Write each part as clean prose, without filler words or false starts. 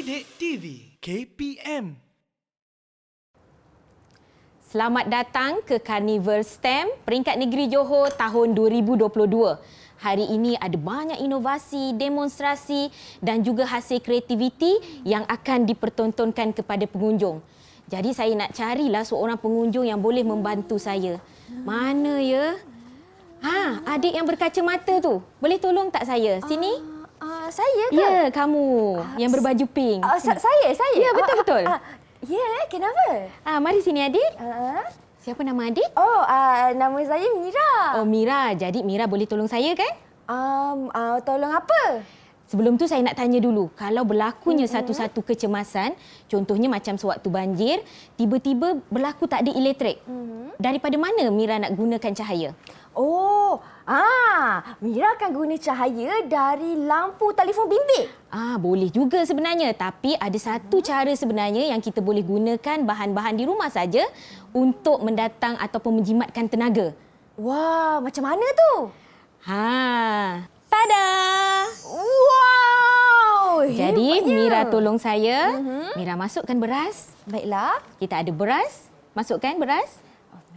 Didik TV KPM. Selamat datang ke Karnival STEM Peringkat Negeri Johor tahun 2022. Hari ini ada banyak inovasi, demonstrasi dan juga hasil kreativiti yang akan dipertontonkan kepada pengunjung. Jadi saya nak carilah seorang pengunjung yang boleh membantu saya. Mana ya? Adik yang berkacamata tu. Boleh tolong tak saya? Sini. Saya ke? Ya, kamu yang berbaju pink. Saya? Ya, betul-betul. Kenapa? Mari sini adik. Siapa nama adik? Nama saya Mira. Oh, Mira. Jadi Mira boleh tolong saya kan? Tolong apa? Sebelum tu saya nak tanya dulu, kalau berlakunya satu-satu kecemasan, contohnya macam sewaktu banjir, tiba-tiba berlaku tak ada elektrik. Daripada mana Mira nak gunakan cahaya? Mira akan guna cahaya dari lampu telefon bimbit. Boleh juga sebenarnya. Tapi ada satu cara sebenarnya yang kita boleh gunakan bahan-bahan di rumah saja untuk mendatang ataupun menjimatkan tenaga. Wah, macam mana tu? Tada! Wow! Jadi hebatnya. Mira tolong saya. Mira masukkan beras. Baiklah. Kita ada beras. Masukkan beras.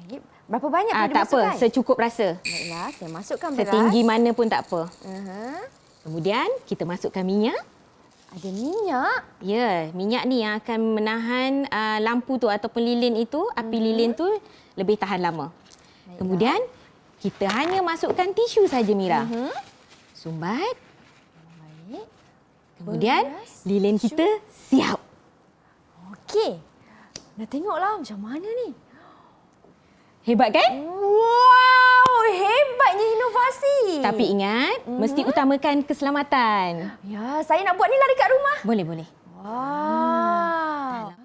Baik. Berapa banyak perlu Tak dimasukkan? apa, secukup rasa. Baiklah, saya masukkan beras. Setinggi mana pun tak apa. Kemudian Kemudian kita masukkan minyak. ada minyak. Ya, minyak ni yang akan menahan lampu tu ataupun lilin itu, api lilin tu lebih tahan lama. Baiklah. Kemudian kita hanya masukkan tisu saja Mira. Sumbat. Baik. Kemudian Beras, lilin tisu. kita siap. Okey. Nak tengoklah macam mana ni. Hebat kan? Wow, hebatnya inovasi. Tapi ingat, mesti utamakan keselamatan. Ya, saya nak buat ni lah dekat rumah. Boleh, boleh. Wow.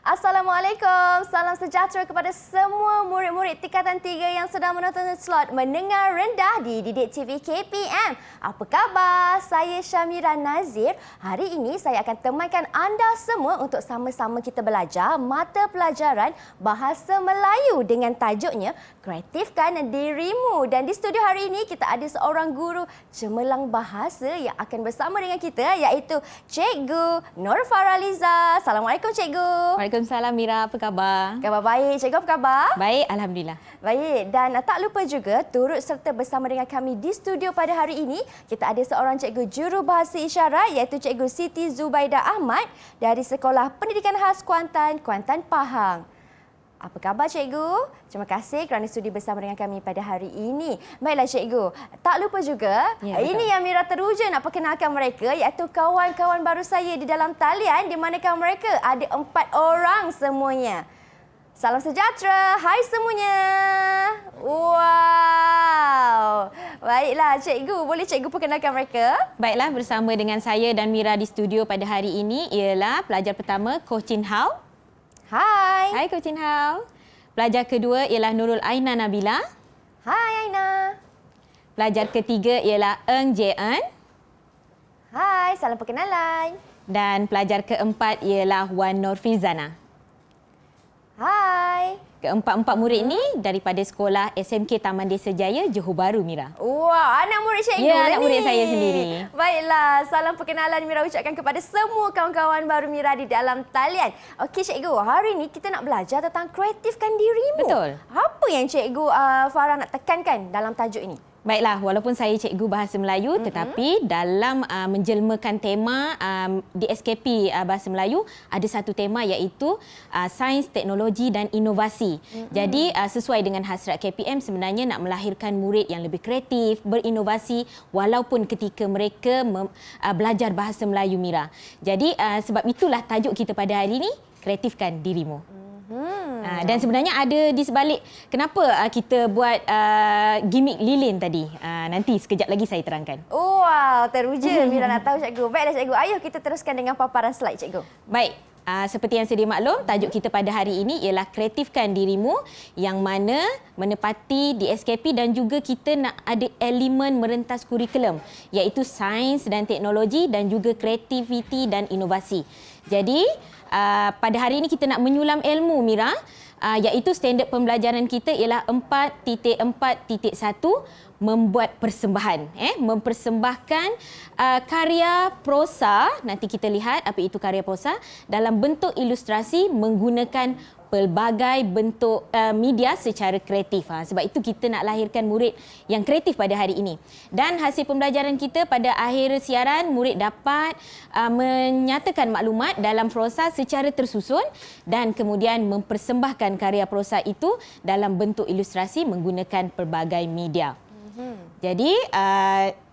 Assalamualaikum. Salam sejahtera kepada semua murid-murid tingkatan 3 yang sedang menonton slot mendengar rendah di Didik TV KPM. Apa khabar? Saya Syamira Nazir. Hari ini saya akan temankan anda semua untuk sama-sama kita belajar mata pelajaran Bahasa Melayu dengan tajuknya Kreatifkan Dirimu. Dan di studio hari ini kita ada seorang guru cemerlang bahasa yang akan bersama dengan kita iaitu Cikgu Nur Faraliza. Assalamualaikum Cikgu. Waalaikumsalam Mira, apa khabar? Khabar baik. Cikgu apa khabar? Baik, Alhamdulillah. Baik, dan tak lupa juga turut serta bersama dengan kami di studio pada hari ini. Kita ada seorang cikgu juru bahasa isyarat iaitu Cikgu Siti Zubaida Ahmad dari Sekolah Pendidikan Khas Kuantan, Kuantan Pahang. Apa khabar Cikgu? Terima kasih kerana sudi bersama dengan kami pada hari ini. Baiklah Cikgu, tak lupa juga ini yang Mira teruja nak perkenalkan mereka iaitu kawan-kawan baru saya di dalam talian di manakah mereka ada 4 orang semuanya. Salam sejahtera. Hai semuanya. Wow. Baiklah Cikgu, boleh Cikgu perkenalkan mereka? Baiklah, bersama dengan saya dan Mira di studio pada hari ini ialah pelajar pertama, Koh Chin Hao. Hai. Hai Koh Chin Hao. Pelajar kedua ialah Nurul Aina Nabila. Hai Aina. Pelajar ketiga ialah Eng Jean. Hai, salam perkenalan. Dan pelajar keempat ialah Wan Norfizana. Hai. Keempat-empat murid ini daripada sekolah SMK Taman Desa Jaya, Johor Bahru, Mira. Wow, anak murid Cikgu Ya, anak ni. murid saya sendiri. Baiklah, salam perkenalan Mira ucapkan kepada semua kawan-kawan baru Mira di dalam talian. Okey Cikgu, hari ini kita nak belajar tentang kreatifkan dirimu. Betul. Apa yang Cikgu Farah nak tekankan dalam tajuk ini? Baiklah, walaupun saya cikgu bahasa Melayu tetapi dalam menjelmakan tema di SKP Bahasa Melayu ada satu tema iaitu sains, teknologi dan inovasi. Jadi sesuai dengan hasrat KPM sebenarnya nak melahirkan murid yang lebih kreatif, berinovasi walaupun ketika mereka belajar bahasa Melayu Mira. Jadi sebab itulah tajuk kita pada hari ini, kreatifkan dirimu. Dan sebenarnya ada di sebalik kenapa kita buat gimmick lilin tadi. Nanti sekejap lagi saya terangkan. Wow, teruja Mira nak tahu cikgu. Baiklah cikgu, ayuh kita teruskan dengan paparan slide cikgu. Baik. Seperti yang sedia maklum, tajuk kita pada hari ini ialah kreatifkan dirimu, yang mana menepati di SKP dan juga kita nak ada elemen merentas kurikulum iaitu sains dan teknologi dan juga kreativiti dan inovasi. Jadi pada hari ini kita nak menyulam ilmu, Mira, iaitu standard pembelajaran kita ialah 4.4.1 membuat persembahan, mempersembahkan karya prosa. Nanti kita lihat apa itu karya prosa dalam bentuk ilustrasi menggunakan pelbagai bentuk media secara kreatif. Sebab itu kita nak lahirkan murid yang kreatif pada hari ini. Dan hasil pembelajaran kita pada akhir siaran, murid dapat menyatakan maklumat dalam prosa secara tersusun dan kemudian mempersembahkan karya prosa itu dalam bentuk ilustrasi menggunakan pelbagai media. Jadi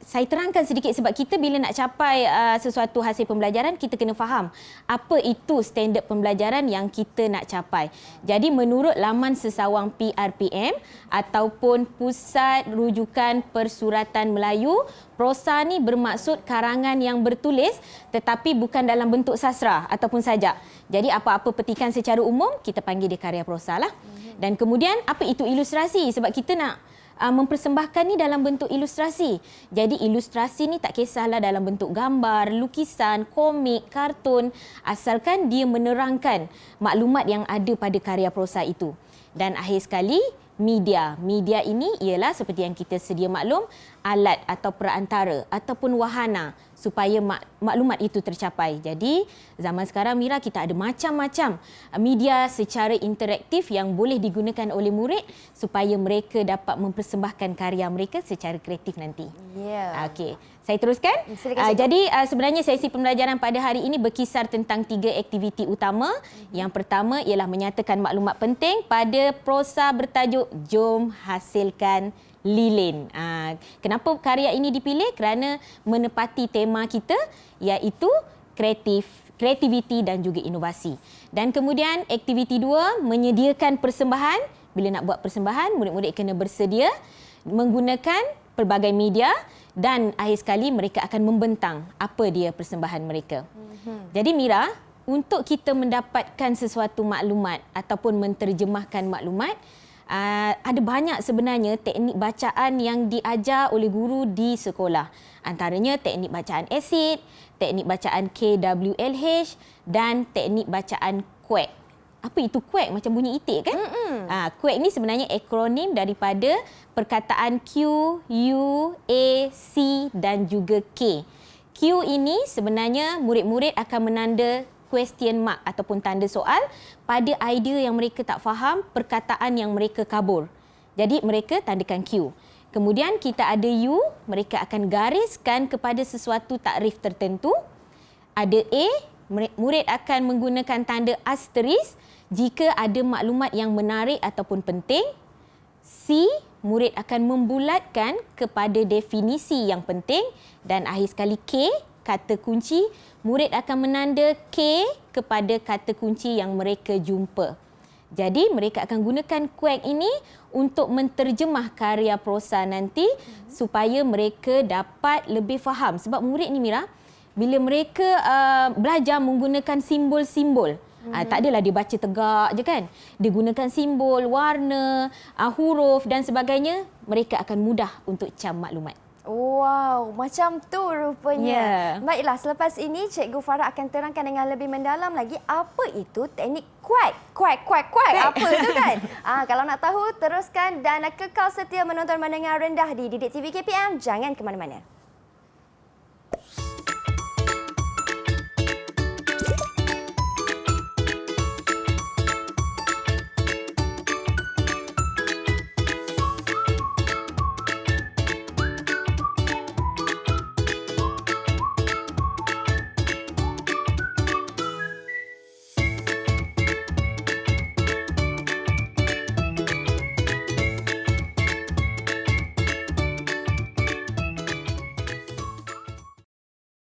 saya terangkan sedikit sebab kita bila nak capai sesuatu hasil pembelajaran, kita kena faham apa itu standard pembelajaran yang kita nak capai. Jadi menurut laman sesawang PRPM ataupun Pusat Rujukan Persuratan Melayu, prosa ni bermaksud karangan yang bertulis tetapi bukan dalam bentuk sastra ataupun sajak. Jadi apa-apa petikan secara umum kita panggil dia karya prosa lah. Dan kemudian apa itu ilustrasi, sebab kita nak mempersembahkan ni dalam bentuk ilustrasi. Jadi ilustrasi ni tak kisahlah dalam bentuk gambar, lukisan, komik, kartun, asalkan dia menerangkan maklumat yang ada pada karya prosa itu. Dan akhir sekali, media. Media ini ialah seperti yang kita sedia maklum, alat atau perantara ataupun wahana supaya maklumat itu tercapai. Jadi zaman sekarang, Mira, kita ada macam-macam media secara interaktif yang boleh digunakan oleh murid supaya mereka dapat mempersembahkan karya mereka secara kreatif nanti. Ya. Okey, saya teruskan. Jadi sebenarnya sesi pembelajaran pada hari ini berkisar tentang 3 aktiviti utama. Yang pertama ialah menyatakan maklumat penting pada prosa bertajuk Jom Hasilkan Lilin. Kenapa karya ini dipilih? Kerana menepati tema kita iaitu kreativiti dan juga inovasi. Dan kemudian aktiviti 2, menyediakan persembahan. Bila nak buat persembahan, murid-murid kena bersedia menggunakan pelbagai media dan akhir sekali mereka akan membentang apa dia persembahan mereka. Jadi Mira, untuk kita mendapatkan sesuatu maklumat ataupun menterjemahkan maklumat, ada banyak sebenarnya teknik bacaan yang diajar oleh guru di sekolah. Antaranya teknik bacaan asid, teknik bacaan KWLH dan teknik bacaan QUAC. Apa itu QUAC? Macam bunyi itik kan? QUAC ni sebenarnya akronim daripada perkataan Q, U, A, C dan juga K. Q ini sebenarnya murid-murid akan menanda question mark ataupun tanda soal pada idea yang mereka tak faham, perkataan yang mereka kabur. Jadi mereka tandakan Q. Kemudian kita ada U, mereka akan gariskan kepada sesuatu takrif tertentu. Ada A, murid akan menggunakan tanda asterisk jika ada maklumat yang menarik ataupun penting. C, murid akan membulatkan kepada definisi yang penting. Dan akhir sekali K, kata kunci, murid akan menanda K kepada kata kunci yang mereka jumpa. Jadi mereka akan gunakan QUAC ini untuk menterjemah karya prosa nanti supaya mereka dapat lebih faham. Sebab murid ni, Mira, bila mereka belajar menggunakan simbol-simbol, tak adalah dia baca tegak je kan. Dia gunakan simbol, warna, huruf dan sebagainya, mereka akan mudah untuk cam maklumat. Wow, macam tu rupanya. Ya. Baiklah, selepas ini Cikgu Farah akan terangkan dengan lebih mendalam lagi apa itu teknik QUAC. QUAC. Apa tu kan? Kalau nak tahu, teruskan dan kekal setia menonton mendengar rendah di Didik TV KPM. Jangan ke mana-mana.